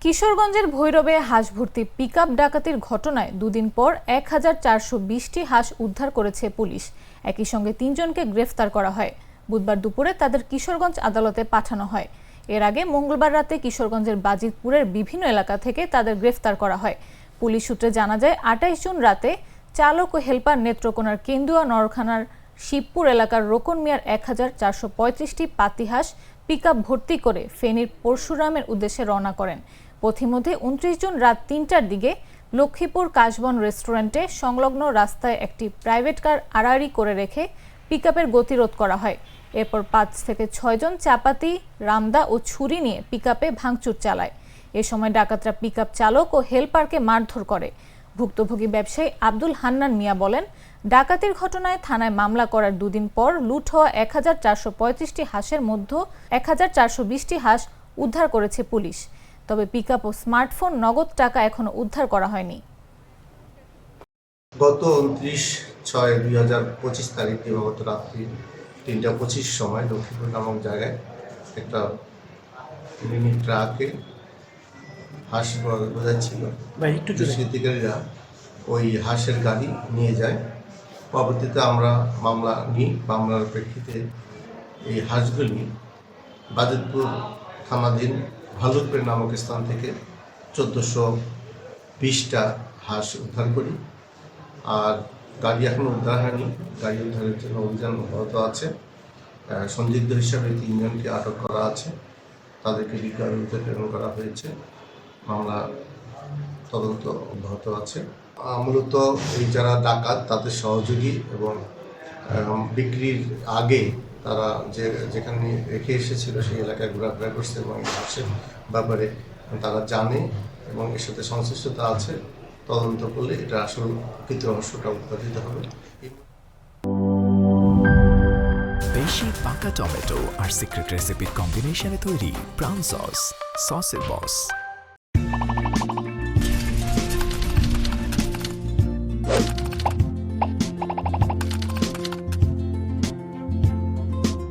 কিশোরগঞ্জের ভৈরবে হাঁস ভর্তি পিকআপ ডাকাতির ঘটনায় দুদিন পর 1420টি হাঁস উদ্ধার করেছে পুলিশ। একই সঙ্গে 3 জনকে গ্রেফতার করা হয়। বুধবার দুপুরে তাদের কিশোরগঞ্জ আদালতে পাঠানো হয়। এর আগে মঙ্গলবার রাতে কিশোরগঞ্জের বাজিতপুরের বিভিন্ন এলাকা থেকে তাদের গ্রেফতার করা হয়। পুলিশ সূত্রে জানা যায় 28 জুন রাতে চালক ও হেলপার নেত্রকোনার কেন্দুয়া নরখানার শিবপুর এলাকার রোকন মিয়ার 1435টি পাতি হাঁস পিকআপ ভর্তি করে ফেনীর পরশুরামের উদ্দেশ্যে রওনা করেন। পথিমধ্যে 29 জুন রাত 3টার দিকে লক্ষ্মীপুর কাশবন রেস্টুরেন্টে সংলগ্ন রাস্তায় একটি প্রাইভেট কার আড়াআড়ি করে রেখে পিকআপের গতিরোধ করা হয়। এরপর 5 থেকে 6 জন চাপাতি, রামদা ও ছুরি নিয়ে পিকআপে ভাঙচুর চালায়। এ সময় ডাকাতরা পিকআপ চালক ও হেলপারকে মারধর করে। ভুক্তভোগী ব্যবসায়ী আব্দুল হান্নান মিয়া বলেন, ডাকাতির ঘটনায় থানায় মামলা করার দুদিন পর লুট হওয়া 1435টি হাঁসের মধ্যে 1420টি হাঁস উদ্ধার করেছে পুলিশ। তবে পিকআপ ও স্মার্টফোন, নগদ টাকা এখনো উদ্ধার করা হয়নি। গত 29/6/2025 তারিখ দিবাগত রাত্রি 3টা 25 সময় লক্ষ্মীপুর নামক জায়গায় একটা মিনি ট্রাকে হাঁস বোঝাচ্ছিল। দুষ্কৃতিকারীরা ওই হাঁসের গাড়ি নিয়ে যায়। পরবর্তীতে আমরা মামলা নিই। মামলার প্রেক্ষিতে এই হাঁসগুলি বাজিতপুর থানাধীন ভালুকপুর নামক স্থান থেকে 1420টা হাঁস উদ্ধার করি। আর গাড়ি এখনো উদ্ধার হয়নি। গাড়ি উদ্ধারের জন্য অভিযান অব্যাহত আছে। সন্দিগ্ধ হিসাবে 3 জনকে আটক করা আছে। তাদেরকে বিজ্ঞাপনতে প্রেরণ করা হয়েছে। মামলা তদন্ত অব্যাহত আছে। মূলত এই যারা ডাকাত তাদের সহযোগী এবং বিক্রির আগে তারা যেখানে রেখে এসেছিল সেই এলাকায় ঘোরাফেরা করছে এবং হাঁসের ব্যাপারে তারা জানে এবং এর সাথে সংশ্লিষ্টতা আছে। তদন্ত করলে এটা আসল প্রকৃত রহস্যটা উদ্ঘাটিত হবে। বেশি পাকা টমেটো আর সিক্রেট রেসিপির কম্বিনেশনে তৈরি প্রাউন সসের বস।